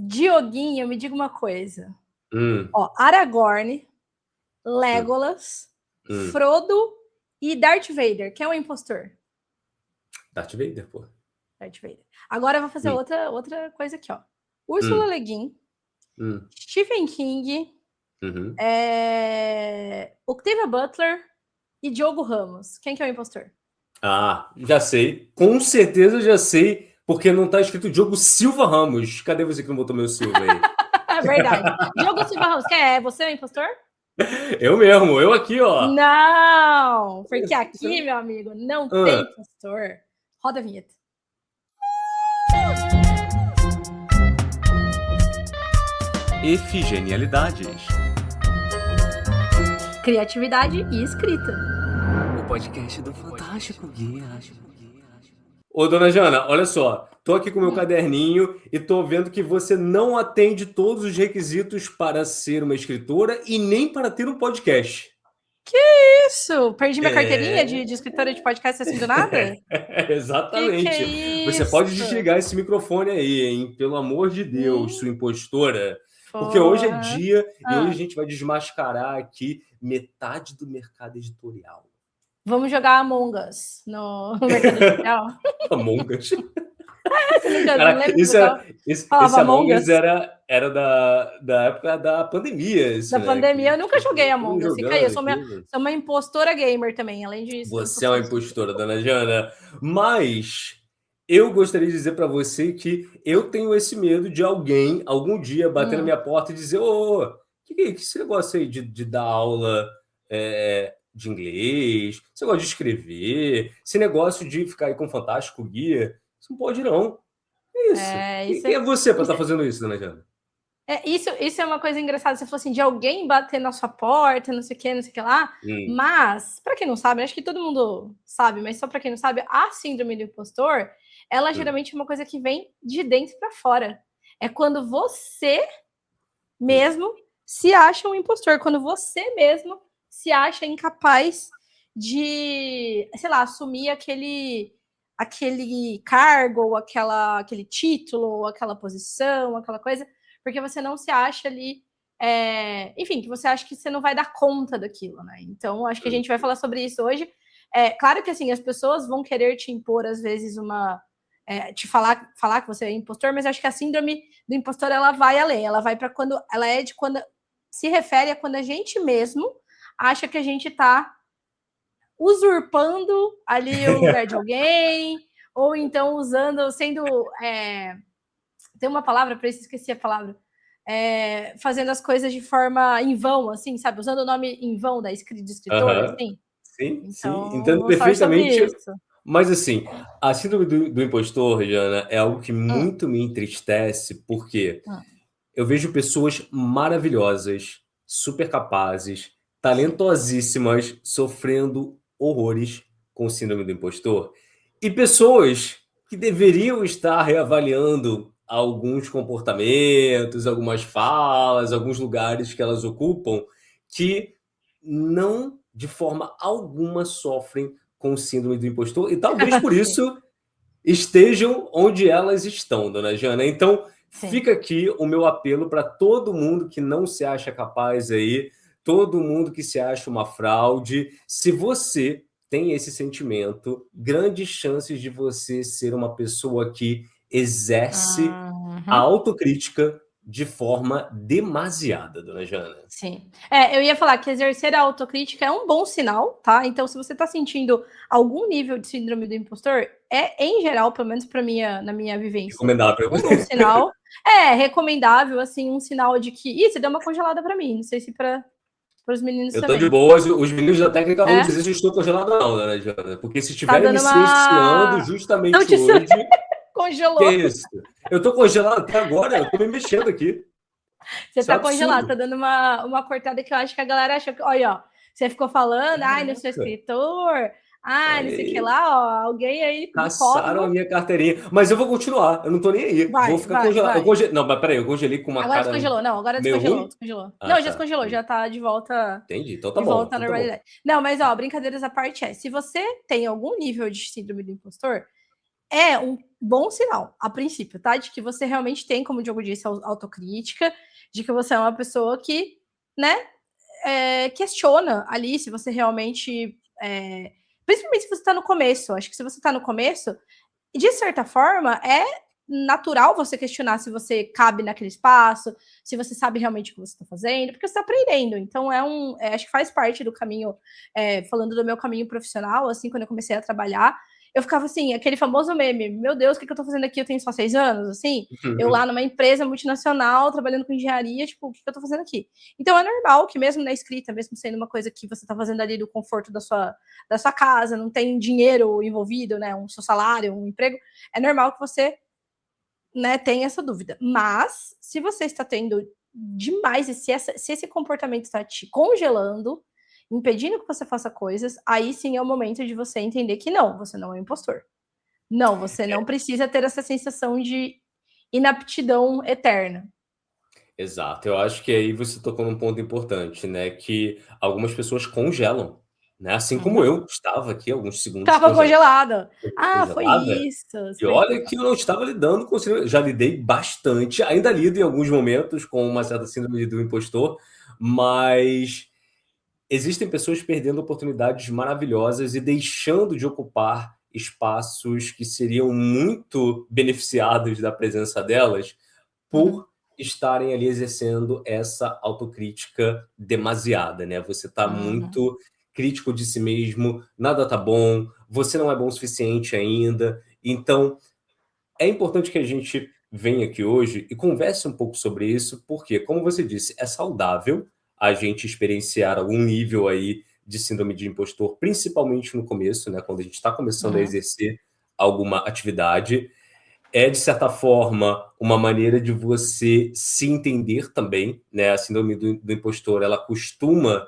Dioguinho, me diga uma coisa. Hum, Ó, Aragorn, Legolas, Frodo e Darth Vader. Quem é o impostor? Darth Vader, pô. Darth Vader. Agora eu vou fazer outra coisa aqui, ó. Úrsula Le Guin, Stephen King, Uhum. Octavia Butler e Diogo Ramos. Quem que é o impostor? Ah, já sei. Com certeza já sei, porque não tá escrito Diogo Silva Ramos. Cadê você que não botou meu Silva aí? É verdade. Diogo Silva Ramos, quem é? Você é o impostor? Eu mesmo, eu aqui, ó. Não! Porque aqui, meu amigo, não tem impostor. Roda a vinheta. Efigenialidades. Criatividade e escrita. O podcast do Fantástico Guia. Ô, dona Jana, olha só. Tô aqui com meu caderninho e tô vendo que você não atende todos os requisitos para ser uma escritora e nem para ter um podcast. Que isso? Perdi minha carteirinha de escritora de podcast assim do nada? Exatamente. Que é isso? Você pode desligar esse microfone aí, hein? Pelo amor de Deus, sua impostora. Porque hoje é dia e hoje a gente vai desmascarar aqui metade do mercado editorial. Vamos jogar Among Us no mercado editorial? Among Us? Você nunca Cara, lembra? esse Among Us era da época da pandemia. Da pandemia, eu nunca joguei Among Us. Fica aí, eu sou uma impostora gamer também, além disso. Você é uma impostora, dona Jana. Mas eu gostaria de dizer para você que eu tenho esse medo de alguém, algum dia, bater na minha porta e dizer: ô, que esse negócio aí de dar aula de inglês, esse negócio de escrever, esse negócio de ficar aí com o Fantástico Guia, isso não pode não. É isso. Quem é você para estar fazendo isso, dona Jana? Isso é uma coisa engraçada. Você falou assim, de alguém bater na sua porta, não sei o que lá. Mas, para quem não sabe, acho que todo mundo sabe, mas só para quem não sabe, a síndrome do impostor, ela geralmente é uma coisa que vem de dentro para fora. É quando você mesmo se acha um impostor, quando você mesmo se acha incapaz de, sei lá, assumir aquele cargo, ou aquele título, ou aquela posição, aquela coisa, porque você não se acha ali, enfim, que você acha que você não vai dar conta daquilo, né? Então, acho que a gente vai falar sobre isso hoje. Claro que, assim, as pessoas vão querer te impor, às vezes, te falar que você é impostor, mas acho que a síndrome do impostor, ela vai além, ela vai para quando se refere a quando a gente mesmo acha que a gente está usurpando ali o lugar de alguém, ou então tem uma palavra para isso, esqueci a palavra, fazendo as coisas de forma em vão, assim, sabe? Usando o nome em vão de escritor, assim. Sim, então, sim, entendo perfeitamente. Mas, assim, a síndrome do impostor, Jana, é algo que muito me entristece, porque eu vejo pessoas maravilhosas, super capazes, talentosíssimas, sofrendo horrores com síndrome do impostor, e pessoas que deveriam estar reavaliando alguns comportamentos, algumas falas, alguns lugares que elas ocupam, que não, de forma alguma, sofrem com síndrome do impostor, e talvez por isso estejam onde elas estão, dona Jana. Então, fica aqui o meu apelo para todo mundo que não se acha capaz aí, todo mundo que se acha uma fraude. Se você tem esse sentimento, grandes chances de você ser uma pessoa que exerce a autocrítica de forma demasiada, dona Jana. Sim. Eu ia falar que exercer a autocrítica é um bom sinal, tá? Então, se você tá sentindo algum nível de síndrome do impostor, em geral, pelo menos na minha vivência, recomendável. Um bom sinal. Recomendável, assim, um sinal de que... Ih, você deu uma congelada pra mim, não sei se para os meninos também. Eu tô de boa, os meninos da técnica vão dizer se eu estou congelado ou não, dona Jana, porque se estiverem me silenciando justamente hoje... Congelou. Que isso? Eu tô congelado até agora, eu tô me mexendo aqui. Você tá congelado, tá dando uma cortada que eu acho que a galera achou que... Olha, ó, você ficou falando, não sou escritor, não sei o que lá, ó, alguém aí... Caçaram a minha carteirinha. Mas eu vou continuar, eu não tô nem aí. Vou ficar congelado. Não, mas peraí, eu congelei com uma agora cara... Descongelou, não, agora descongelou. Não, já descongelou, já tá de volta... Entendi, então tá de bom. volta à normalidade. Não, mas, ó, brincadeiras à parte se você tem algum nível de síndrome do impostor, bom sinal, a princípio, tá? De que você realmente tem, como o Diogo disse, autocrítica, de que você é uma pessoa que, né, questiona ali se você realmente... principalmente se você está no começo. Acho que se você está no começo, de certa forma, é natural você questionar se você cabe naquele espaço, se você sabe realmente o que você está fazendo, porque você está aprendendo. Então, acho que faz parte do caminho, falando do meu caminho profissional, assim, quando eu comecei a trabalhar, eu ficava assim, aquele famoso meme, meu Deus, o que eu tô fazendo aqui? Eu tenho só 6 anos, assim, eu lá numa empresa multinacional, trabalhando com engenharia, tipo, o que eu tô fazendo aqui? Então é normal que mesmo na escrita, mesmo sendo uma coisa que você tá fazendo ali do conforto da sua casa, não tem dinheiro envolvido, né, seu salário, um emprego, é normal que você, né, tenha essa dúvida. Mas, se você está tendo demais, e se esse comportamento está te congelando, impedindo que você faça coisas, aí sim é o momento de você entender que não, você não é um impostor. Não, você não precisa ter essa sensação de inaptidão eterna. Exato, eu acho que aí você tocou num ponto importante, né? Que algumas pessoas congelam, né? Assim como eu estava aqui alguns segundos Tava congelada. Ah, foi congelada. isso. E olha que eu não estava lidando com síndrome, já lidei bastante, ainda lido em alguns momentos com uma certa síndrome do impostor, mas existem pessoas perdendo oportunidades maravilhosas e deixando de ocupar espaços que seriam muito beneficiados da presença delas por estarem ali exercendo essa autocrítica demasiada, né? Você está muito crítico de si mesmo, nada tá bom, você não é bom o suficiente ainda. Então, é importante que a gente venha aqui hoje e converse um pouco sobre isso, porque, como você disse, é saudável a gente experienciar algum nível aí de síndrome de impostor, principalmente no começo, né? Quando a gente está começando a exercer alguma atividade. É, de certa forma, uma maneira de você se entender também, né? A síndrome do impostor, ela costuma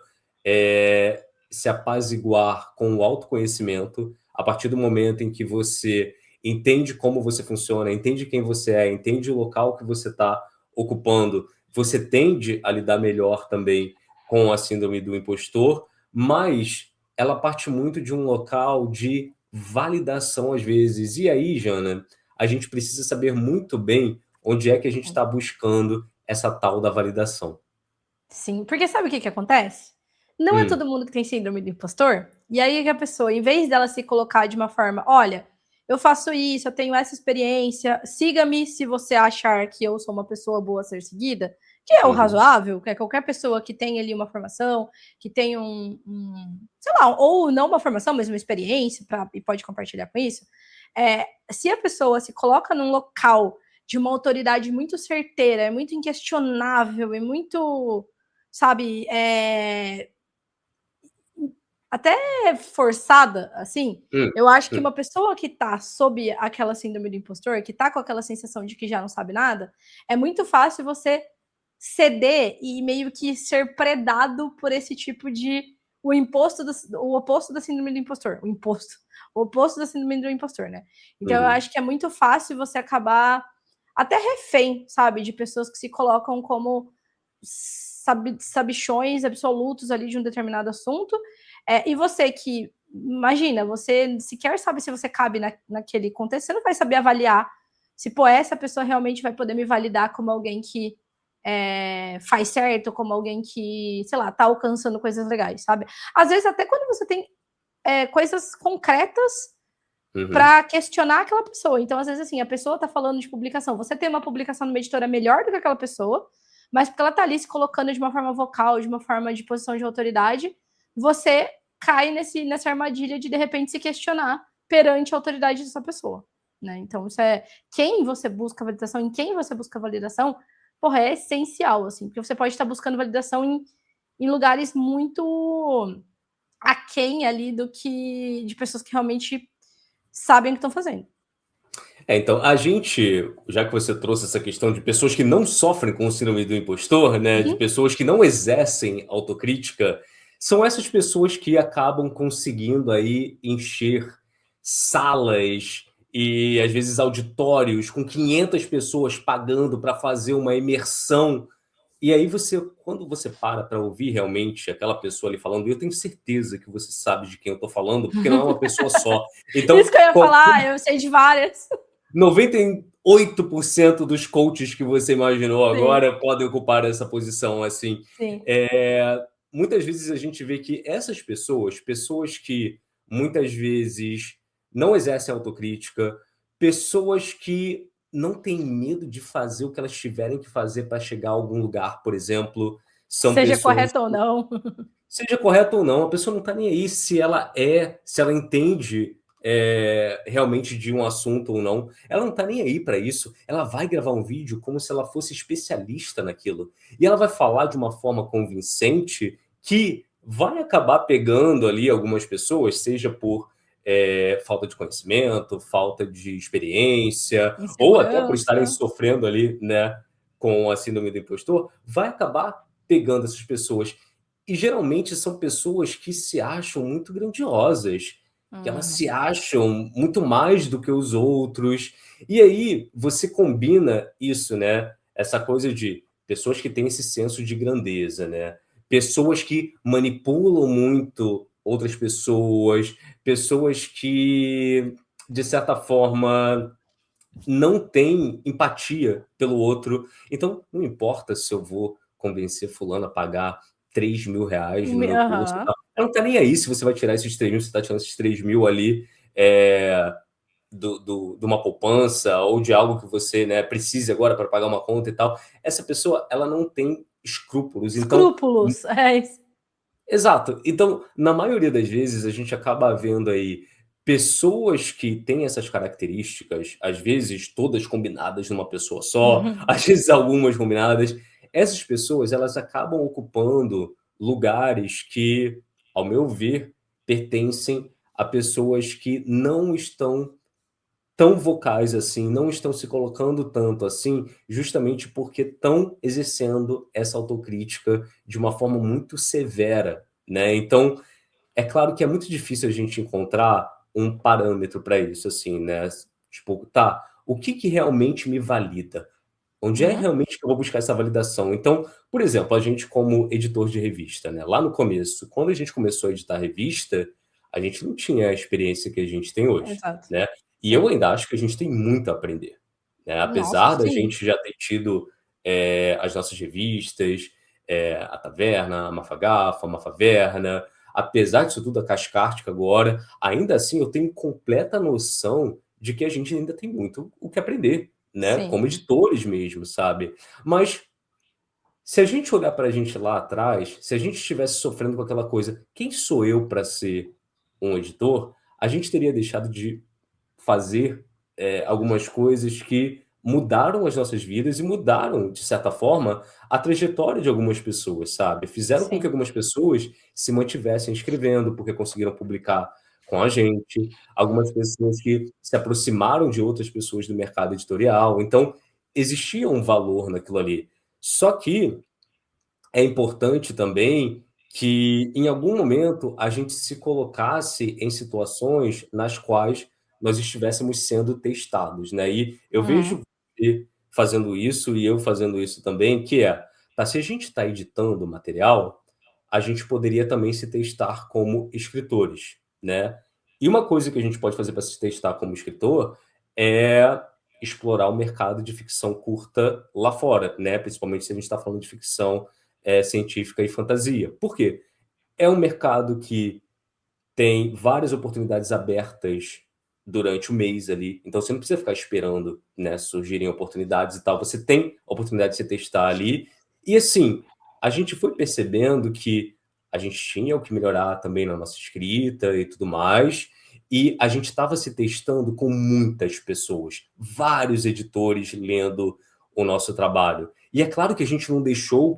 se apaziguar com o autoconhecimento a partir do momento em que você entende como você funciona, entende quem você é, entende o local que você está ocupando, você tende a lidar melhor também com a síndrome do impostor, mas ela parte muito de um local de validação às vezes. E aí, Jana, a gente precisa saber muito bem onde é que a gente está buscando essa tal da validação. Sim, porque sabe o que acontece? Não é todo mundo que tem síndrome do impostor, e aí que a pessoa, em vez dela se colocar de uma forma, olha, eu faço isso, eu tenho essa experiência, siga-me se você achar que eu sou uma pessoa boa a ser seguida, que é o razoável, que é qualquer pessoa que tem ali uma formação, que tem sei lá, ou não uma formação, mas uma experiência, e pode compartilhar com isso. Se a pessoa se coloca num local de uma autoridade muito certeira, é muito inquestionável, é muito, sabe, até forçada, assim, eu acho que uma pessoa que tá sob aquela síndrome do impostor, que tá com aquela sensação de que já não sabe nada, é muito fácil você ceder e meio que ser predado por esse tipo de o oposto da síndrome do impostor, o oposto da síndrome do impostor, né? Então eu acho que é muito fácil você acabar até refém, sabe, de pessoas que se colocam como sabichões absolutos ali de um determinado assunto, e você que, imagina, você sequer sabe se você cabe naquele contexto, você não vai saber avaliar se, pô, essa pessoa realmente vai poder me validar como alguém que faz certo, como alguém que, sei lá, tá alcançando coisas legais, sabe? Às vezes, até quando você tem coisas concretas para questionar aquela pessoa. Então, às vezes, assim, a pessoa tá falando de publicação, você tem uma publicação numa editora melhor do que aquela pessoa, mas porque ela tá ali se colocando de uma forma vocal, de uma forma de posição de autoridade, você cai nessa armadilha de repente, se questionar perante a autoridade dessa pessoa, né? Então, isso quem você busca validação, em quem você busca validação, porra, é essencial, assim, porque você pode estar buscando validação em lugares muito aquém ali de pessoas que realmente sabem o que estão fazendo. Então, a gente, já que você trouxe essa questão de pessoas que não sofrem com o síndrome do impostor, né, de pessoas que não exercem autocrítica, são essas pessoas que acabam conseguindo aí encher salas e, às vezes, auditórios com 500 pessoas pagando para fazer uma imersão. E aí quando você para ouvir realmente aquela pessoa ali falando, eu tenho certeza que você sabe de quem eu tô falando, porque não é uma pessoa só. Então, isso que eu ia falar, eu sei de várias. 98% dos coaches que você imaginou agora Sim. podem ocupar essa posição, assim. Sim. Muitas vezes a gente vê que essas pessoas que muitas vezes não exercem autocrítica, pessoas que não têm medo de fazer o que elas tiverem que fazer para chegar a algum lugar, por exemplo, são Seja pessoas... correto ou não. Seja correto ou não, a pessoa não está nem aí se ela entende realmente de um assunto ou não. Ela não está nem aí para isso. Ela vai gravar um vídeo como se ela fosse especialista naquilo. E ela vai falar de uma forma convincente que vai acabar pegando ali algumas pessoas, seja por falta de conhecimento, falta de experiência, ou até por estarem Insegurança. sofrendo ali, né, com a síndrome do impostor, vai acabar pegando essas pessoas. E geralmente são pessoas que se acham muito grandiosas, que elas se acham muito mais do que os outros. E aí você combina isso, né? Essa coisa de pessoas que têm esse senso de grandeza, né? Pessoas que manipulam muito outras pessoas, pessoas que, de certa forma, não têm empatia pelo outro. Então, não importa se eu vou convencer fulano a pagar 3 mil reais no meu curso e tal. Ela não tá nem aí se você vai tirar esses 3 mil, você tá tirando esses 3 mil ali de uma poupança ou de algo que você, né, precise agora para pagar uma conta e tal. Essa pessoa, ela não tem escrúpulos. Então, Escrúpulos, é isso. exato. Então, na maioria das vezes, a gente acaba vendo aí pessoas que têm essas características, às vezes todas combinadas numa pessoa só, às vezes algumas combinadas. Essas pessoas, elas acabam ocupando lugares que, ao meu ver, pertencem a pessoas que não estão tão vocais assim, não estão se colocando tanto assim, justamente porque estão exercendo essa autocrítica de uma forma muito severa, né? Então, é claro que é muito difícil a gente encontrar um parâmetro para isso, assim, né? Tipo, tá, o que que realmente me valida? Onde é realmente que eu vou buscar essa validação? Então, por exemplo, a gente como editor de revista, né? Lá no começo, quando a gente começou a editar revista, a gente não tinha a experiência que a gente tem hoje, Exato. né? E eu Sim. ainda acho que a gente tem muito a aprender, né? Nossa, Apesar da sim. gente já ter tido as nossas revistas, a Taverna, a Mafagafa, a Mafaverna, apesar disso tudo, a Cascártica agora, ainda assim eu tenho completa noção de que a gente ainda tem muito o que aprender, né? Sim. Como editores mesmo, sabe? Mas se a gente olhar para a gente lá atrás, se a gente estivesse sofrendo com aquela coisa, quem sou eu para ser um editor? A gente teria deixado de fazer algumas coisas que mudaram as nossas vidas e mudaram, de certa forma, a trajetória de algumas pessoas, sabe? Fizeram com que Sim. algumas pessoas se mantivessem escrevendo, porque conseguiram publicar com a gente, algumas pessoas que se aproximaram de outras pessoas do mercado editorial. Então, existia um valor naquilo ali. Só que é importante também que, em algum momento, a gente se colocasse em situações nas quais nós estivéssemos sendo testados, né? E eu vejo você fazendo isso e eu fazendo isso também, que é, tá, se a gente está editando material, a gente poderia também se testar como escritores, né? E uma coisa que a gente pode fazer para se testar como escritor é explorar o mercado de ficção curta lá fora, né? Principalmente se a gente está falando de ficção científica e fantasia. Por quê? É um mercado que tem várias oportunidades abertas durante o mês ali, então você não precisa ficar esperando, né, surgirem oportunidades e tal, você tem a oportunidade de se testar ali. E assim, a gente foi percebendo que a gente tinha o que melhorar também na nossa escrita e tudo mais, e a gente estava se testando com muitas pessoas, vários editores lendo o nosso trabalho. E é claro que a gente não deixou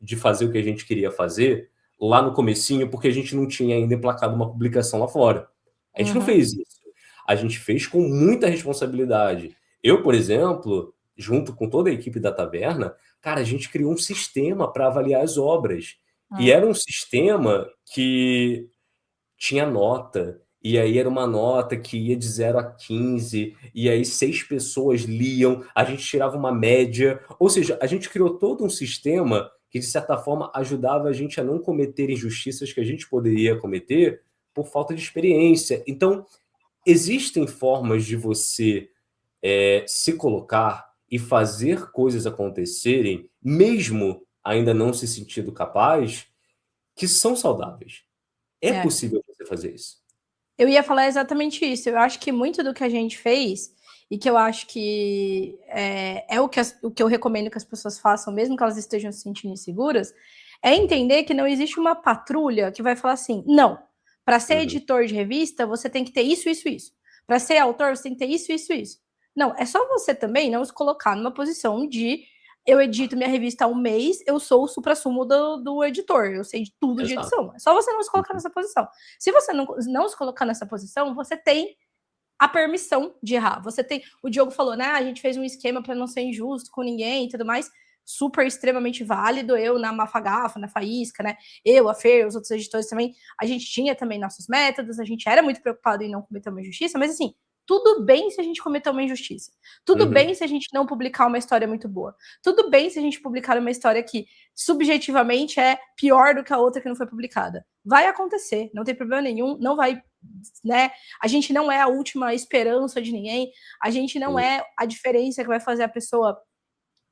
de fazer o que a gente queria fazer lá no comecinho, porque a gente não tinha ainda emplacado uma publicação lá fora. A gente não fez isso. A gente fez com muita responsabilidade. Eu, por exemplo, junto com toda a equipe da Taverna, cara, a gente criou um sistema para avaliar as obras. E era um sistema que tinha nota, e aí era uma nota que ia de 0 a 15, e aí 6 pessoas liam, a gente tirava uma média, ou seja, a gente criou todo um sistema que, de certa forma, ajudava a gente a não cometer injustiças que a gente poderia cometer por falta de experiência. Então, existem formas de você se colocar e fazer coisas acontecerem, mesmo ainda não se sentindo capaz, que são saudáveis. É possível você fazer isso. Eu ia falar exatamente isso. Eu acho que muito do que a gente fez, e que eu acho que é o que eu recomendo que as pessoas façam, mesmo que elas estejam se sentindo inseguras, é entender que não existe uma patrulha que vai falar assim, não, para ser editor de revista, você tem que ter isso, isso, isso. Para ser autor, você tem que ter isso, isso, isso. Não, é só você também não se colocar numa posição de eu edito minha revista há um mês, eu sou o supra-sumo do editor, eu sei de tudo de edição. É só você não se colocar nessa posição. Se você não se colocar nessa posição, você tem a permissão de errar. Você tem. O Diogo falou, né? A gente fez um esquema para não ser injusto com ninguém e tudo mais. Super extremamente válido. Eu na Mafagafa, na Faísca, né? Eu, a Fer, os outros editores também. A gente tinha também nossos métodos, a gente era muito preocupado em não cometer uma injustiça, mas assim, tudo bem se a gente cometer uma injustiça. Tudo bem se a gente não publicar uma história muito boa. Tudo bem se a gente publicar uma história que subjetivamente é pior do que a outra que não foi publicada. Vai acontecer, não tem problema nenhum, não vai, né? A gente não é a última esperança de ninguém, a gente não é a diferença que vai fazer a pessoa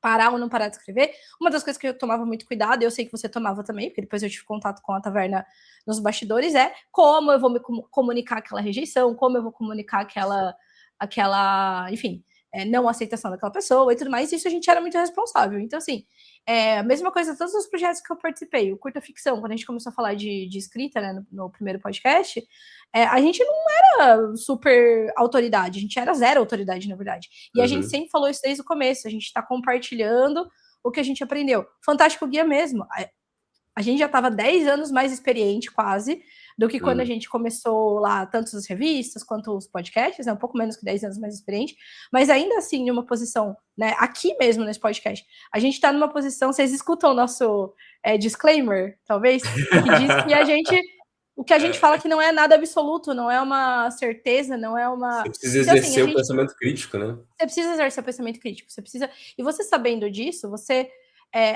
parar ou não parar de escrever. Uma das coisas que eu tomava muito cuidado, e eu sei que você tomava também, porque depois eu tive contato com a Taverna nos bastidores, é como eu vou me comunicar aquela rejeição, como eu vou comunicar aquela enfim, não aceitação daquela pessoa e tudo mais. Isso a gente era muito responsável. Então, assim, a mesma coisa, todos os projetos que eu participei, o Curta Ficção, quando a gente começou a falar de escrita, né, no primeiro podcast, a gente não era super autoridade, a gente era zero autoridade, na verdade. E a gente sempre falou isso desde o começo, a gente está compartilhando o que a gente aprendeu. Fantástico Guia mesmo. A gente já estava 10 anos mais experiente, quase, do que quando a gente começou lá, tanto as revistas quanto os podcasts, né, um pouco menos que 10 anos mais experiente, mas ainda assim, numa posição, né, aqui mesmo nesse podcast, a gente está numa posição, vocês escutam o nosso disclaimer, talvez, que diz que o que a gente fala que não é nada absoluto, não é uma certeza, não é uma... Você precisa exercer o pensamento crítico, né? Você precisa exercer o pensamento crítico, você precisa... E você sabendo disso, você...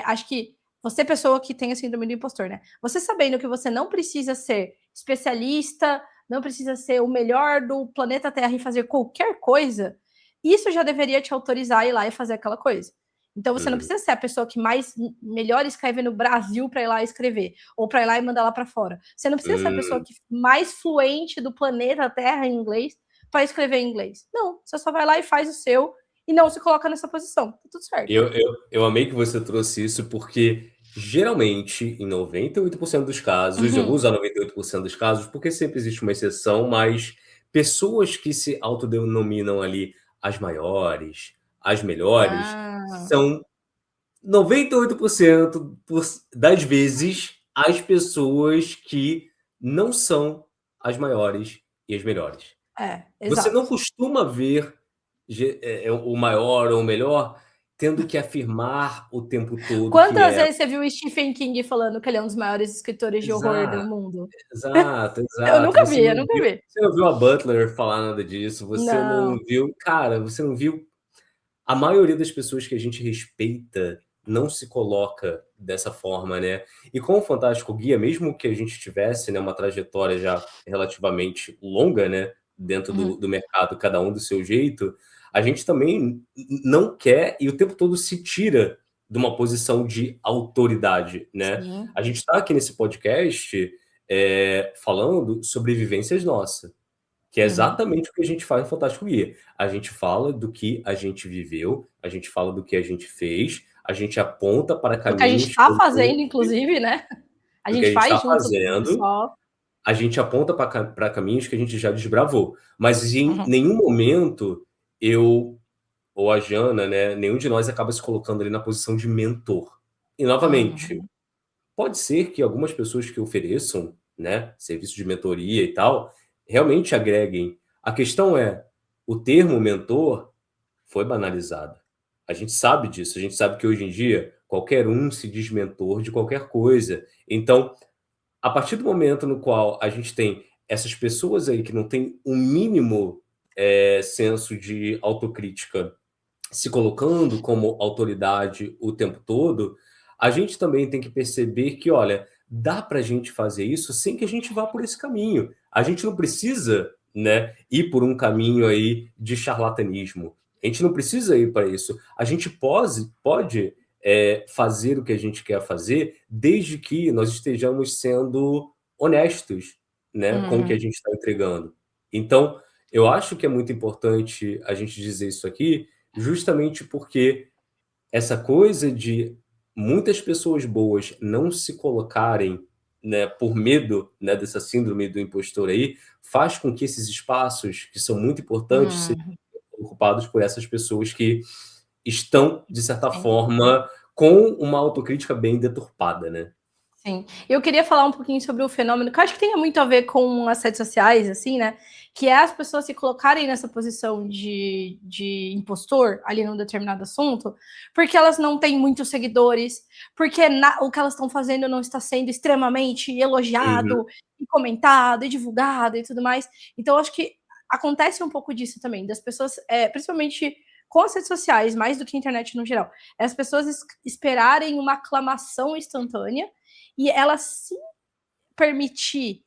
acho que você, pessoa que tem a síndrome do impostor, né? Você sabendo que você não precisa ser especialista, não precisa ser o melhor do planeta Terra e fazer qualquer coisa, isso já deveria te autorizar a ir lá e fazer aquela coisa. Então você não precisa ser a pessoa que melhor escreve no Brasil para ir lá escrever, ou para ir lá e mandar lá para fora. Você não precisa ser a pessoa que mais fluente do planeta Terra em inglês para escrever em inglês. Não, você só vai lá e faz o seu e não se coloca nessa posição. Tá tudo certo. Eu amei que você trouxe isso, porque geralmente, em 98% dos casos, eu vou usar 98% dos casos, porque sempre existe uma exceção, mas pessoas que se autodenominam ali as maiores, as melhores, são 98% das vezes as pessoas que não são as maiores e as melhores. Você não costuma ver o maior ou o melhor tendo que afirmar o tempo todo. Quantas vezes você viu o Stephen King falando que ele é um dos maiores escritores de horror do mundo? Exato. Eu nunca vi. Você não viu a Butler falar nada disso, você não viu... Cara, você não viu... A maioria das pessoas que a gente respeita não se coloca dessa forma, né? E com o Fantástico Guia, mesmo que a gente tivesse, né, uma trajetória já relativamente longa, né, dentro do mercado, cada um do seu jeito, a gente também não quer e o tempo todo se tira de uma posição de autoridade, né? Sim. A gente está aqui nesse podcast falando sobre vivências nossas, que é exatamente o que a gente faz no Fantástico Guia. A gente fala do que a gente viveu, a gente fala do que a gente fez, a gente aponta para caminhos... O que a gente está fazendo, inclusive, né? A gente faz junto fazendo, com o pessoal. A gente aponta para caminhos que a gente já desbravou. Mas em nenhum momento eu ou a Jana, né, nenhum de nós acaba se colocando ali na posição de mentor. E, novamente, pode ser que algumas pessoas que ofereçam, né, serviço de mentoria e tal, realmente agreguem. A questão é, o termo mentor foi banalizado. A gente sabe disso, a gente sabe que hoje em dia qualquer um se diz mentor de qualquer coisa. Então, a partir do momento no qual a gente tem essas pessoas aí que não têm um mínimo senso de autocrítica se colocando como autoridade o tempo todo, a gente também tem que perceber que, olha, dá para a gente fazer isso sem que a gente vá por esse caminho. A gente não precisa, né, ir por um caminho aí de charlatanismo. A gente não precisa ir para isso. A gente pode fazer o que a gente quer fazer, desde que nós estejamos sendo honestos, né, com o que a gente está entregando. Então, eu acho que é muito importante a gente dizer isso aqui, justamente porque essa coisa de muitas pessoas boas não se colocarem, né, por medo, né, dessa síndrome do impostor aí, faz com que esses espaços, que são muito importantes, sejam ocupados por essas pessoas que estão, de certa forma, com uma autocrítica bem deturpada, né? Sim. Eu queria falar um pouquinho sobre o fenômeno, que eu acho que tem muito a ver com as redes sociais, assim, né? Que é as pessoas se colocarem nessa posição de impostor ali num determinado assunto, porque elas não têm muitos seguidores, porque o que elas estão fazendo não está sendo extremamente elogiado, e comentado, e divulgado e tudo mais. Então, eu acho que acontece um pouco disso também, das pessoas, principalmente com as redes sociais, mais do que a internet no geral, as pessoas esperarem uma aclamação instantânea e ela se permitir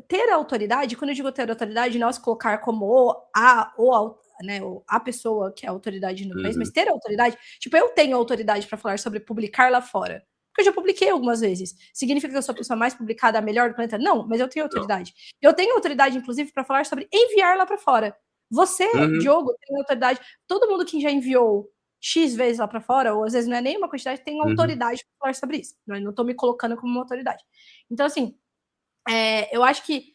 ter autoridade. Quando eu digo ter autoridade, não se colocar como a pessoa que é autoridade no país, mas ter autoridade. Tipo, eu tenho autoridade para falar sobre publicar lá fora. Porque eu já publiquei algumas vezes. Significa que eu sou a pessoa mais publicada, a melhor do planeta? Não, mas eu tenho autoridade. Eu tenho autoridade, inclusive, para falar sobre enviar lá para fora. Você, Diogo, tem autoridade. Todo mundo que já enviou X vezes lá para fora, ou às vezes não é nenhuma quantidade, tem autoridade para falar sobre isso. Eu não estou me colocando como uma autoridade. Então, assim, eu acho que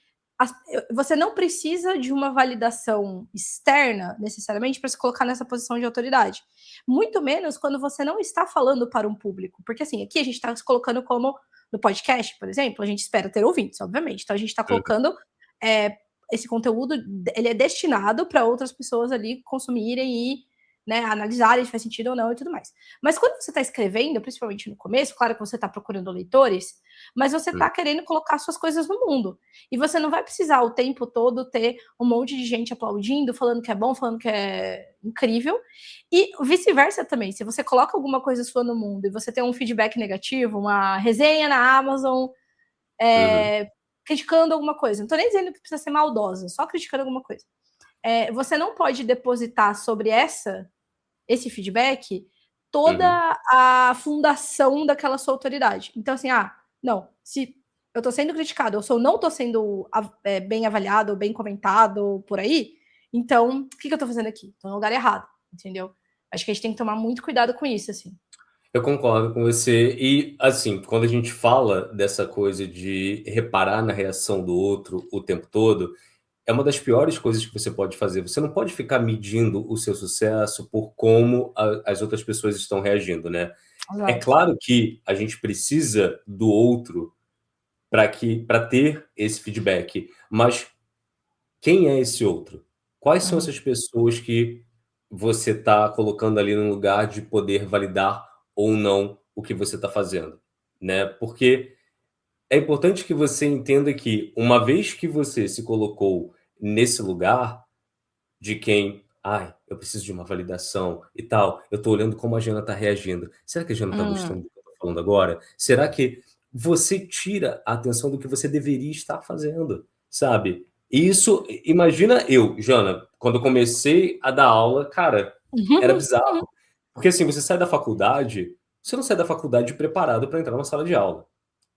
você não precisa de uma validação externa, necessariamente, para se colocar nessa posição de autoridade. Muito menos quando você não está falando para um público. Porque, assim, aqui a gente está se colocando como, no podcast, por exemplo, a gente espera ter ouvintes, obviamente. Então, a gente está colocando esse conteúdo, ele é destinado para outras pessoas ali consumirem e, né, analisarem se faz sentido ou não e tudo mais. Mas quando você está escrevendo, principalmente no começo, claro que você está procurando leitores, mas você está querendo colocar suas coisas no mundo. E você não vai precisar o tempo todo ter um monte de gente aplaudindo, falando que é bom, falando que é incrível. E vice-versa também. Se você coloca alguma coisa sua no mundo e você tem um feedback negativo, uma resenha na Amazon, criticando alguma coisa. Não estou nem dizendo que precisa ser maldosa, só criticando alguma coisa. Você não pode depositar sobre esse feedback toda a fundação daquela sua autoridade. Então, assim, não, se eu estou sendo criticado, ou se eu não estou sendo bem avaliado, bem comentado por aí, então, o que eu estou fazendo aqui? Estou no lugar errado, entendeu? Acho que a gente tem que tomar muito cuidado com isso, assim. Eu concordo com você. E, assim, quando a gente fala dessa coisa de reparar na reação do outro o tempo todo, é uma das piores coisas que você pode fazer. Você não pode ficar medindo o seu sucesso por como as outras pessoas estão reagindo, né? Exato. É claro que a gente precisa do outro para ter esse feedback, mas quem é esse outro? Quais são essas pessoas que você está colocando ali no lugar de poder validar ou não o que você está fazendo, né? Porque é importante que você entenda que, uma vez que você se colocou nesse lugar de quem, eu preciso de uma validação e tal, eu tô olhando como a Jana tá reagindo. Será que a Jana tá gostando do que eu tô falando agora? Será que você tira a atenção do que você deveria estar fazendo, sabe? E isso, imagina eu, Jana, quando eu comecei a dar aula, cara, era bizarro. Porque assim, você sai da faculdade, você não sai da faculdade preparado para entrar numa sala de aula.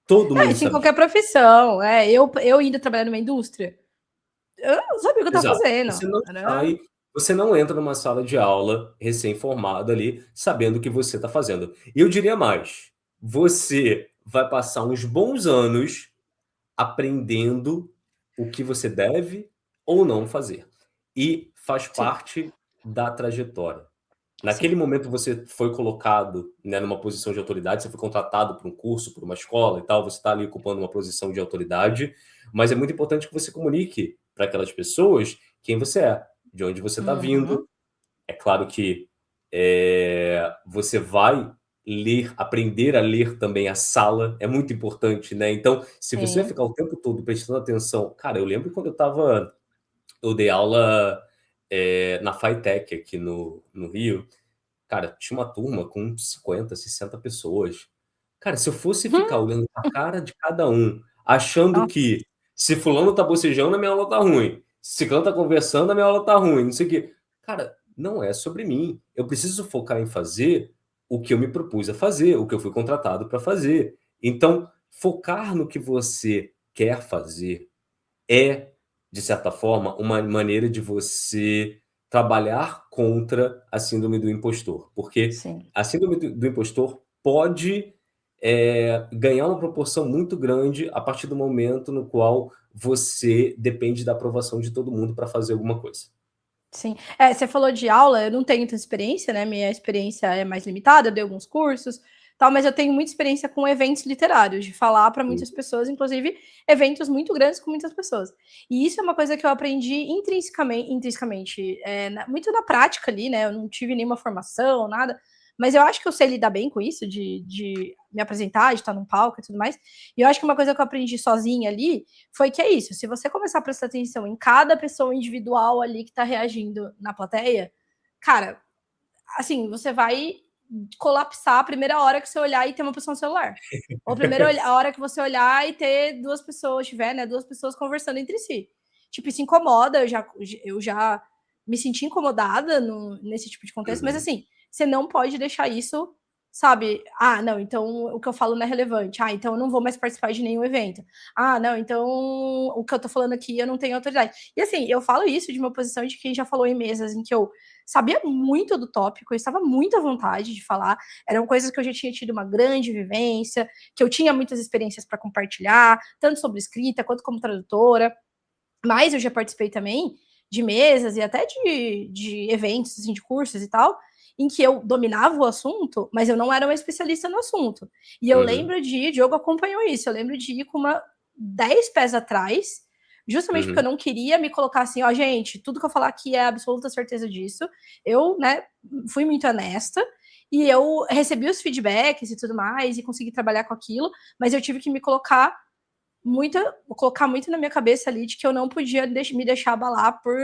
Todo mundo Isso em sabe. qualquer profissão. Eu indo trabalhar numa indústria, eu não sabia o que eu estava fazendo. Você não entra numa sala de aula recém-formado ali, sabendo o que você está fazendo. E eu diria mais, você vai passar uns bons anos aprendendo o que você deve ou não fazer. E faz parte da trajetória. Naquele momento você foi colocado, né, numa posição de autoridade, você foi contratado por um curso, por uma escola e tal, você está ali ocupando uma posição de autoridade, mas é muito importante que você comunique para aquelas pessoas quem você é, de onde você está vindo. É claro que você vai aprender a ler também a sala, é muito importante, né? Então, se você ficar o tempo todo prestando atenção... Cara, eu lembro quando eu dei aula na FITEC aqui no Rio. Cara, tinha uma turma com 50, 60 pessoas. Cara, se eu fosse ficar olhando a cara de cada um, achando que se fulano tá bocejando, a minha aula tá ruim. Se ciclano tá conversando, a minha aula tá ruim. Não sei o quê. Cara, não é sobre mim. Eu preciso focar em fazer o que eu me propus a fazer, o que eu fui contratado para fazer. Então, focar no que você quer fazer é, de certa forma, uma maneira de você trabalhar contra a síndrome do impostor. Porque Sim. a síndrome do impostor pode ganhar uma proporção muito grande a partir do momento no qual você depende da aprovação de todo mundo para fazer alguma coisa. Sim. Você falou de aula, eu não tenho tanta experiência, né? Minha experiência é mais limitada, eu dei alguns cursos, tal, mas eu tenho muita experiência com eventos literários, de falar para muitas pessoas, inclusive eventos muito grandes com muitas pessoas. E isso é uma coisa que eu aprendi intrinsecamente, muito na prática ali, né? Eu não tive nenhuma formação, nada, mas eu acho que eu sei lidar bem com isso, de me apresentar, de estar num palco e tudo mais. E eu acho que uma coisa que eu aprendi sozinha ali foi que é isso. Se você começar a prestar atenção em cada pessoa individual ali que tá reagindo na plateia, cara, assim, você vai colapsar a primeira hora que você olhar e ter uma pessoa no celular. Ou a primeira hora que você olhar e ter duas pessoas, né, duas pessoas conversando entre si. Tipo, isso incomoda, eu já me senti incomodada nesse tipo de contexto, mas assim, você não pode deixar isso, sabe? Ah, não, então o que eu falo não é relevante. Ah, então eu não vou mais participar de nenhum evento. Ah, não, então o que eu tô falando aqui eu não tenho autoridade. E assim, eu falo isso de uma posição de quem já falou em mesas em que eu sabia muito do tópico, eu estava muito à vontade de falar, eram coisas que eu já tinha tido uma grande vivência, que eu tinha muitas experiências para compartilhar, tanto sobre escrita quanto como tradutora, mas eu já participei também de mesas e até de eventos, assim, de cursos e tal, em que eu dominava o assunto, mas eu não era uma especialista no assunto. E eu lembro de ir, Diogo acompanhou isso, eu lembro de ir com 10 pés atrás, justamente porque eu não queria me colocar assim, ó, gente, tudo que eu falar aqui é absoluta certeza disso. Eu, né, fui muito honesta e eu recebi os feedbacks e tudo mais e consegui trabalhar com aquilo, mas eu tive que me colocar muito na minha cabeça ali de que eu não podia me deixar abalar por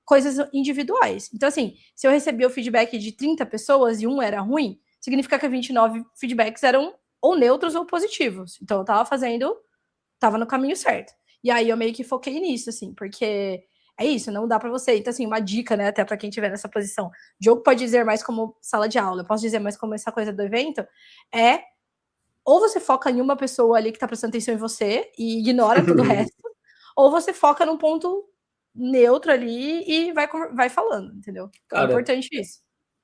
coisas individuais. Então, assim, se eu recebia o feedback de 30 pessoas e um era ruim, significa que 29 feedbacks eram ou neutros ou positivos. Então, eu tava no caminho certo. E aí eu meio que foquei nisso, assim, porque é isso, não dá para você. Então, assim, uma dica, né, até para quem estiver nessa posição. O Diogo pode dizer mais como sala de aula, eu posso dizer mais como essa coisa do evento, ou você foca em uma pessoa ali que tá prestando atenção em você e ignora todo o resto, ou você foca num ponto neutro ali e vai falando, entendeu? É importante isso.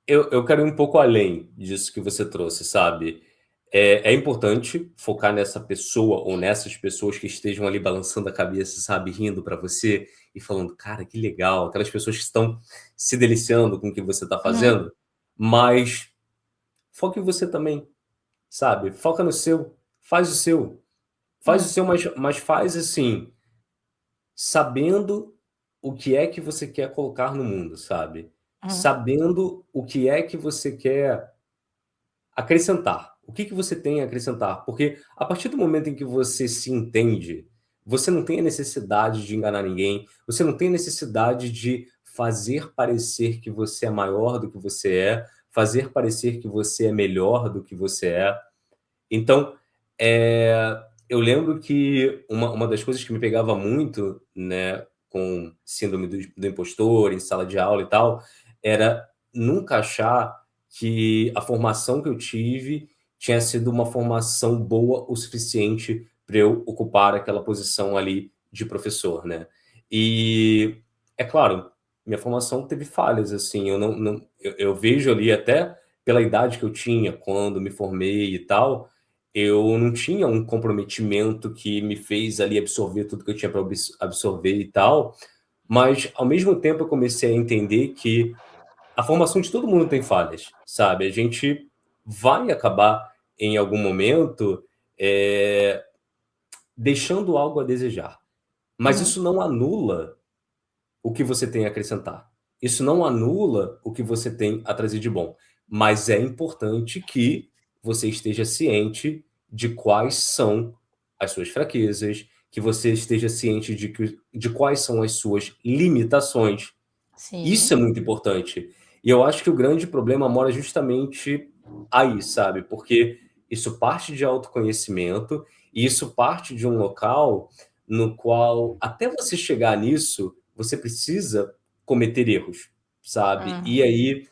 Eu quero ir um pouco além disso que você trouxe, sabe? É importante focar nessa pessoa ou nessas pessoas que estejam ali balançando a cabeça, sabe? Rindo para você e falando, cara, que legal. Aquelas pessoas que estão se deliciando com o que você está fazendo. Mas foque em você também, sabe? Foca no seu. Faz o seu. Faz o seu, mas faz assim, sabendo o que é que você quer colocar no mundo, sabe? Sabendo o que é que você quer acrescentar. O que você tem a acrescentar? Porque a partir do momento em que você se entende, você não tem a necessidade de enganar ninguém, você não tem a necessidade de fazer parecer que você é maior do que você é, fazer parecer que você é melhor do que você é. Então, eu lembro que uma das coisas que me pegava muito, né, com síndrome do impostor, em sala de aula e tal, era nunca achar que a formação que eu tive tinha sido uma formação boa o suficiente para eu ocupar aquela posição ali de professor, né? E, é claro, minha formação teve falhas, assim, eu vejo ali até pela idade que eu tinha quando me formei e tal, eu não tinha um comprometimento que me fez ali absorver tudo que eu tinha para absorver e tal, mas ao mesmo tempo eu comecei a entender que a formação de todo mundo tem falhas, sabe? A gente vai acabar em algum momento deixando algo a desejar, mas isso não anula o que você tem a acrescentar. Isso não anula o que você tem a trazer de bom, mas é importante que você esteja ciente de quais são as suas fraquezas, que você esteja ciente de quais são as suas limitações. Sim. Isso é muito importante. E eu acho que o grande problema mora justamente aí, sabe? Porque isso parte de autoconhecimento e isso parte de um local no qual, até você chegar nisso, você precisa cometer erros. sabe? E aí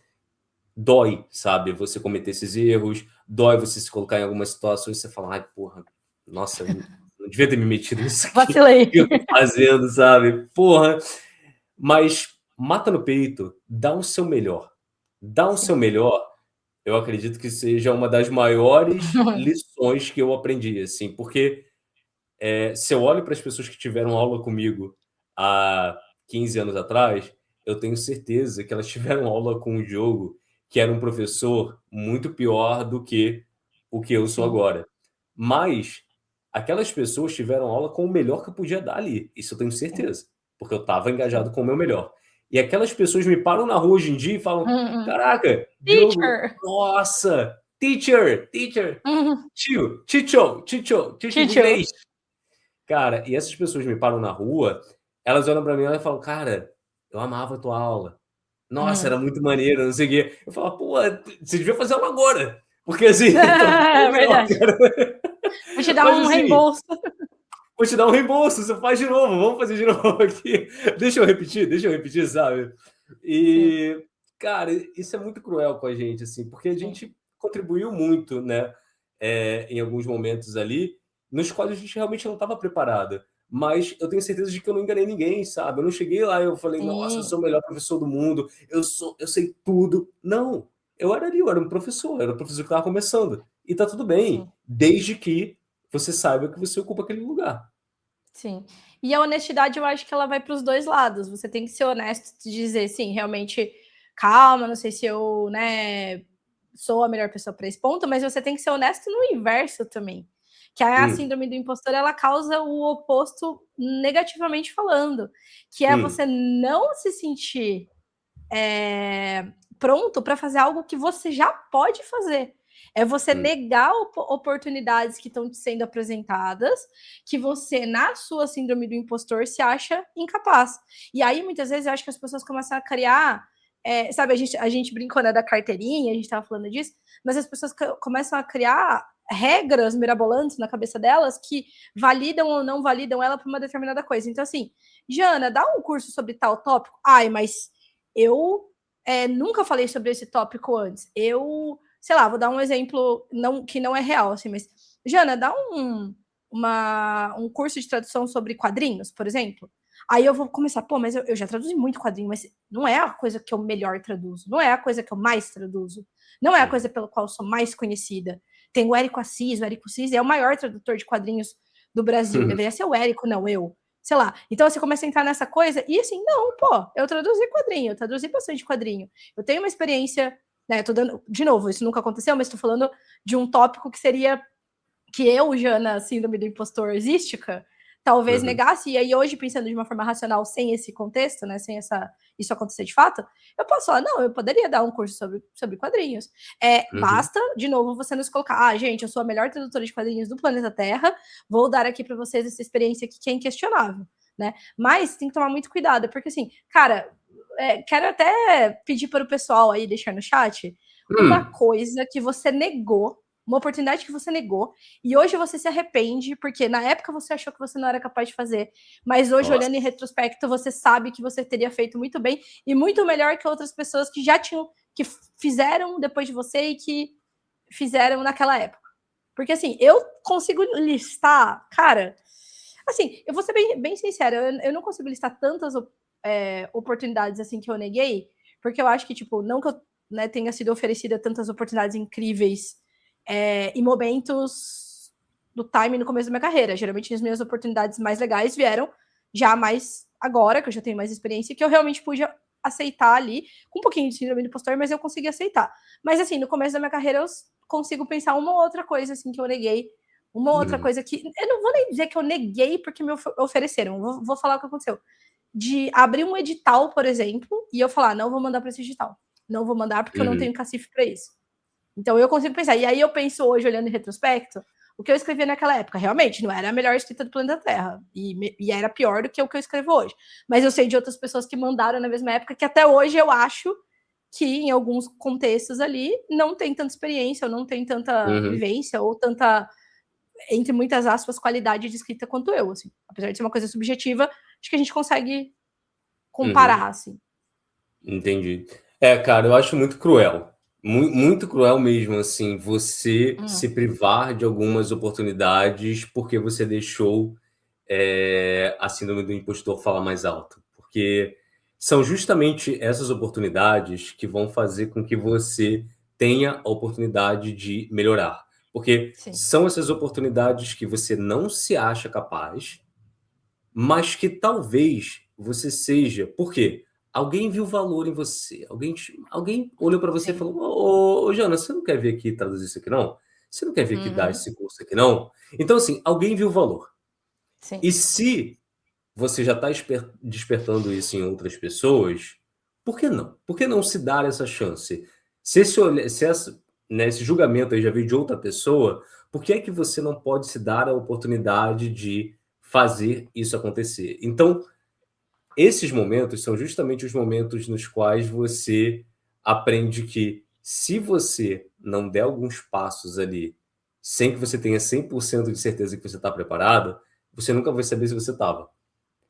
dói, sabe? Você cometer esses erros, dói você se colocar em algumas situações e você fala, ai, porra, nossa, eu não devia ter me metido nisso aqui. Vacilei. O que eu tô fazendo, sabe? Porra. Mas mata no peito, dá o seu melhor. Dá o seu melhor, eu acredito que seja uma das maiores lições que eu aprendi, assim, porque se eu olho para as pessoas que tiveram aula comigo há 15 anos atrás, eu tenho certeza que elas tiveram aula com o Diogo, que era um professor muito pior do que o que eu sou agora. Mas aquelas pessoas tiveram aula com o melhor que eu podia dar ali, isso eu tenho certeza, porque eu estava engajado com o meu melhor. E aquelas pessoas me param na rua hoje em dia e falam, caraca, Diogo, nossa, teacher, tio de inglês. Cara, e essas pessoas me param na rua, elas olham pra mim e falam, cara, eu amava a tua aula. Nossa, era muito maneiro, não sei o quê. Eu falo, pô, você devia fazer aula agora. Porque assim... É verdade. Vou te dar um reembolso. Vou te dar um reembolso, você faz de novo, vamos fazer de novo aqui. Deixa eu repetir, sabe? E, cara, isso é muito cruel com a gente, assim, porque a gente contribuiu muito, né, em alguns momentos ali, nos quais a gente realmente não estava preparado. Mas eu tenho certeza de que eu não enganei ninguém, sabe? Eu não cheguei lá e eu falei, nossa, eu sou o melhor professor do mundo, eu sei tudo. Não, eu era um professor, era um professor que estava começando. E tá tudo bem, desde que você saiba que você ocupa aquele lugar. Sim. E a honestidade, eu acho que ela vai para os dois lados. Você tem que ser honesto e dizer, sim, realmente, calma, não sei se eu, né, sou a melhor pessoa para esse ponto, mas você tem que ser honesto no inverso também. Que a síndrome do impostor, ela causa o oposto negativamente falando, que é você não se sentir pronto para fazer algo que você já pode fazer. É você negar oportunidades que estão sendo apresentadas, que você, na sua síndrome do impostor, se acha incapaz. E aí, muitas vezes, eu acho que as pessoas começam a criar... sabe, a gente brincou, né, da carteirinha, a gente estava falando disso, mas as pessoas começam a criar regras mirabolantes na cabeça delas que validam ou não validam ela para uma determinada coisa. Então, assim, Jana, dá um curso sobre tal tópico? Ai, mas eu nunca falei sobre esse tópico antes. Eu, sei lá, vou dar um exemplo que não é real, assim, mas, Jana, dá um curso de tradução sobre quadrinhos, por exemplo. Aí eu vou começar, pô, mas eu já traduzi muito quadrinho, mas não é a coisa que eu melhor traduzo, não é a coisa que eu mais traduzo, não é a coisa pela qual eu sou mais conhecida. Tem o Érico Assis é o maior tradutor de quadrinhos do Brasil. Deveria ser o Érico, não eu. Sei lá. Então você começa a entrar nessa coisa e assim, não, pô, eu traduzi quadrinho, eu traduzi bastante quadrinho. Eu tenho uma experiência, né? Tô dando, de novo, isso nunca aconteceu, mas tô falando de um tópico que seria que eu, Jana, síndrome do impostor exística, talvez negasse, e aí hoje, pensando de uma forma racional, sem esse contexto, né, sem isso acontecer de fato, eu posso falar, não, eu poderia dar um curso sobre quadrinhos. Basta, de novo, você nos colocar, gente, eu sou a melhor tradutora de quadrinhos do planeta Terra, vou dar aqui para vocês essa experiência aqui que é inquestionável, né? Mas tem que tomar muito cuidado, porque assim, cara, quero até pedir para o pessoal aí deixar no chat uma coisa que você negou, uma oportunidade que você negou, e hoje você se arrepende, porque na época você achou que você não era capaz de fazer, mas hoje, olhando em retrospecto, você sabe que você teria feito muito bem, e muito melhor que outras pessoas que já tinham, que fizeram depois de você e que fizeram naquela época. Porque assim, eu consigo listar, cara, assim, eu vou ser bem sincera, eu não consigo listar tantas oportunidades assim que eu neguei, porque eu acho que, tipo, não que eu, né, tenha sido oferecida tantas oportunidades incríveis em momentos do time no começo da minha carreira. Geralmente as minhas oportunidades mais legais vieram já mais agora, que eu já tenho mais experiência, que eu realmente pude aceitar ali, com um pouquinho de síndrome do impostor, mas eu consegui aceitar. Mas assim, no começo da minha carreira eu consigo pensar uma outra coisa assim que eu neguei, uma outra coisa que eu não vou nem dizer que eu neguei porque me ofereceram, vou falar o que aconteceu. De abrir um edital, por exemplo, e eu falar, não vou mandar para esse edital. Não vou mandar porque eu não tenho cacife para isso. Então eu consigo pensar. E aí eu penso hoje, olhando em retrospecto, o que eu escrevia naquela época realmente não era a melhor escrita do planeta Terra. E era pior do que o que eu escrevo hoje. Mas eu sei de outras pessoas que mandaram na mesma época que até hoje eu acho que em alguns contextos ali não tem tanta experiência, ou não tem tanta vivência, ou tanta, entre muitas aspas, qualidade de escrita quanto eu. Assim. Apesar de ser uma coisa subjetiva, acho que a gente consegue comparar, assim. Entendi. Cara, eu acho muito cruel. Muito cruel mesmo, assim, você se privar de algumas oportunidades porque você deixou a síndrome do impostor falar mais alto. Porque são justamente essas oportunidades que vão fazer com que você tenha a oportunidade de melhorar. Porque Sim. são essas oportunidades que você não se acha capaz, mas que talvez você seja. Por quê? Alguém viu valor em você. Alguém olhou para você e Sim. falou: Ô, Jana, você não quer vir aqui traduzir isso aqui, não? Você não quer vir aqui dar esse curso aqui, não? Então, assim, alguém viu valor. Sim. E se você já está despertando isso em outras pessoas, por que não? Por que não se dar essa chance? Se esse julgamento aí já veio de outra pessoa, por que é que você não pode se dar a oportunidade de fazer isso acontecer? Então, esses momentos são justamente os momentos nos quais você aprende que se você não der alguns passos ali, sem que você tenha 100% de certeza que você está preparado, você nunca vai saber se você estava.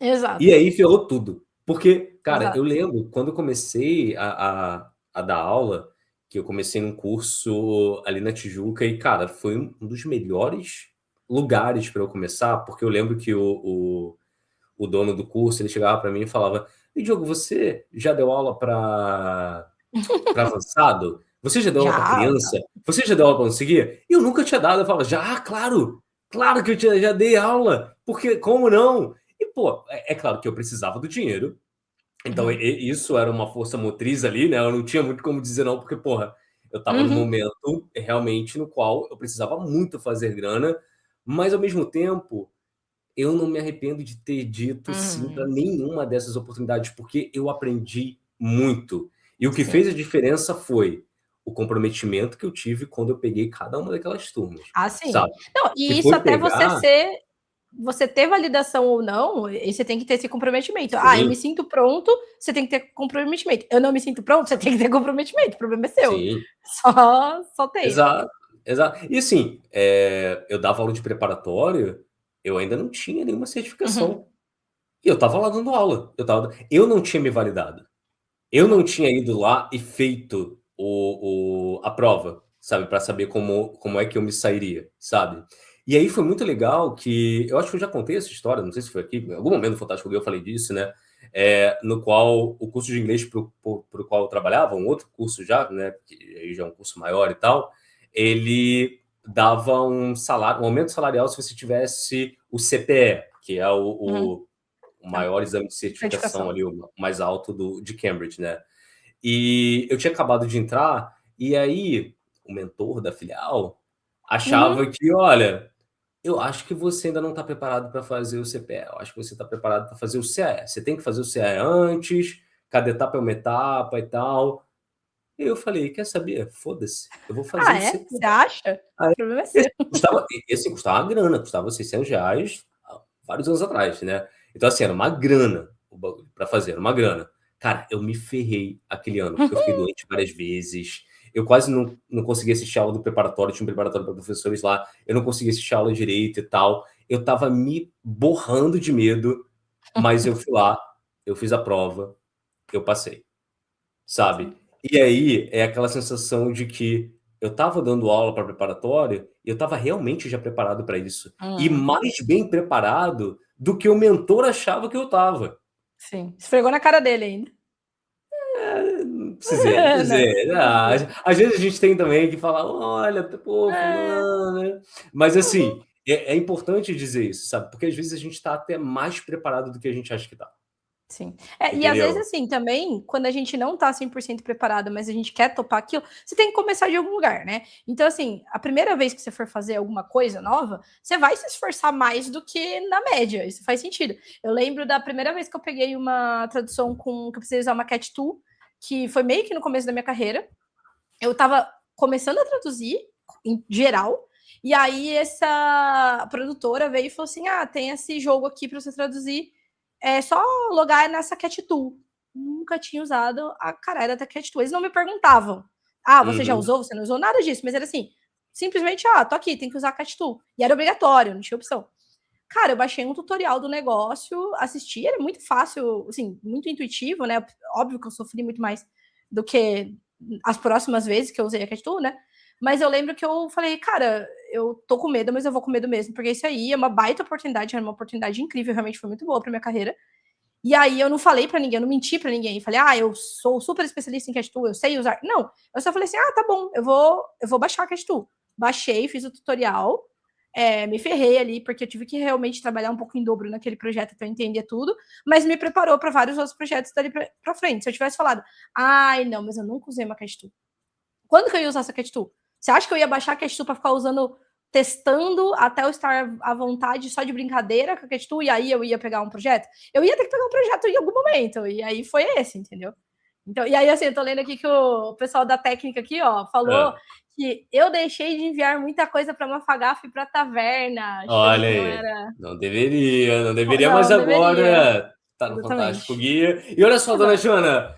Exato. E aí ferrou tudo. Porque, cara, Exato. eu lembro quando eu comecei a dar aula, que eu comecei num curso ali na Tijuca, e, cara, foi um dos melhores lugares para eu começar, porque eu lembro que o dono do curso, ele chegava para mim e falava: "E Diogo, você já deu aula para avançado? Você já deu aula para Já. criança? Você já deu aula para não sei o quê?" E eu nunca tinha dado. Eu falava: "Já, claro! Claro que eu já dei aula! Porque como não?" E, pô, é claro que eu precisava do dinheiro. Então, isso era uma força motriz ali, né? Eu não tinha muito como dizer não, porque, porra, eu estava num momento realmente no qual eu precisava muito fazer grana, mas ao mesmo tempo eu não me arrependo de ter dito sim para nenhuma dessas oportunidades, porque eu aprendi muito. E o que Sim. fez a diferença foi o comprometimento que eu tive quando eu peguei cada uma daquelas turmas, Ah, sim. sabe? Não, Que e isso foi até pegar você ter validação ou não, e você tem que ter esse comprometimento. Ah, eu sim, me sinto pronto, você tem que ter comprometimento. Eu não me sinto pronto, você tem que ter comprometimento. O problema é seu. sim, Só tem. exato, exato. E assim, eu dava aula de preparatório, eu ainda não tinha nenhuma certificação. E eu estava lá dando aula, eu não tinha me validado. Eu não tinha ido lá e feito a prova, sabe, para saber como é que eu me sairia, sabe. E aí foi muito legal que eu acho que eu já contei essa história, não sei se foi aqui, em algum momento do Fantástico eu falei disso, né, no qual o curso de inglês para o qual eu trabalhava, um outro curso já, né, que aí já é um curso maior e tal, ele dava um aumento salarial se você tivesse o CPE, que é o Tá. maior exame de certificação Certificação. ali, o mais alto de Cambridge, né. E eu tinha acabado de entrar, e aí o mentor da filial achava que: "Olha, eu acho que você ainda não está preparado para fazer o CPE, eu acho que você está preparado para fazer o CAE. Você tem que fazer o CAE antes, cada etapa é uma etapa e tal". E eu falei: "Quer saber? Foda-se, eu vou fazer Ah, o é? CPE". Você acha? O problema é E seu. assim, custava uma grana, custava R$ 600 há vários anos atrás, né. Então, assim, era uma grana o bagulho pra fazer, era uma grana. Cara, eu me ferrei aquele ano, porque eu fiquei doente várias vezes, eu quase não conseguia assistir a aula do preparatório, tinha um preparatório para professores lá, eu não conseguia assistir a aula direito e tal. Eu estava me borrando de medo, mas eu fui lá, eu fiz a prova, eu passei. Sabe? Sim. E aí é aquela sensação de que eu estava dando aula para preparatório e eu estava realmente já preparado para isso. E mais bem preparado do que o mentor achava que eu estava. Sim. Esfregou na cara dele ainda. Não precisei, não Não, precisei. não Ah, precisa. às vezes a gente tem também que falar: "Olha, pô, É. fulano", né. Mas assim, é importante dizer isso, sabe? Porque às vezes a gente está até mais preparado do que a gente acha que tá, Sim. E às vezes, entendeu? assim, também, quando a gente não tá 100% preparado, mas a gente quer topar aquilo, você tem que começar de algum lugar, né? Então, assim, a primeira vez que você for fazer alguma coisa nova, você vai se esforçar mais do que na média, isso faz sentido. Eu lembro da primeira vez que eu peguei uma tradução que eu precisei usar uma cat tool, que foi meio que no começo da minha carreira. Eu tava começando a traduzir, em geral, e aí essa produtora veio e falou assim: ah, tem esse jogo aqui para você traduzir, é só logar nessa Cat Tool. Nunca tinha usado a caralho da Cat Tool. Eles não me perguntavam: ah, você já Uhum. usou? Você não usou? Nada disso, mas era assim, simplesmente, tô aqui, tem que usar a Cat Tool. E era obrigatório, não tinha opção. Cara, eu baixei um tutorial do negócio, assisti, era muito fácil, assim, muito intuitivo, né? Óbvio que eu sofri muito mais do que as próximas vezes que eu usei a CatTool, né? Mas eu lembro que eu falei, cara, eu tô com medo, mas eu vou com medo mesmo, porque isso aí é uma baita oportunidade, era uma oportunidade incrível, realmente foi muito boa pra minha carreira. E aí eu não falei pra ninguém, eu não menti pra ninguém, falei, eu sou super especialista em CatTool, eu sei usar. Não, eu só falei assim, tá bom, eu vou baixar a CatTool. Baixei, fiz o tutorial, me ferrei ali, porque eu tive que realmente trabalhar um pouco em dobro naquele projeto para entender tudo, mas me preparou para vários outros projetos dali para frente. Se eu tivesse falado, não, mas eu nunca usei uma CatTool. Quando que eu ia usar essa CatTool? Você acha que eu ia baixar a CatTool para ficar usando, testando até eu estar à vontade só de brincadeira com a CatTool e aí eu ia pegar um projeto? Eu ia ter que pegar um projeto em algum momento, e aí foi esse, entendeu? Então, e aí, assim, eu tô lendo aqui que o pessoal da técnica aqui, falou que eu deixei de enviar muita coisa para Mafagaf e para Taverna. Olha aí, não deveria, mas agora tá no Fantástico Guia. E olha só, dona Joana,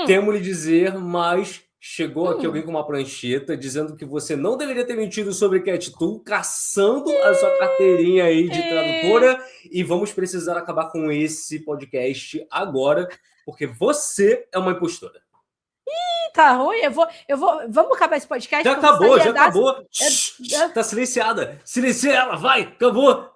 temo lhe dizer, mas chegou aqui alguém com uma prancheta dizendo que você não deveria ter mentido sobre CatTool, caçando a sua carteirinha aí de tradutora, e vamos precisar acabar com esse podcast agora, porque você é uma impostora. Tá ruim, vamos acabar esse podcast? Já acabou. Tá silenciada. Silencia ela, vai, acabou.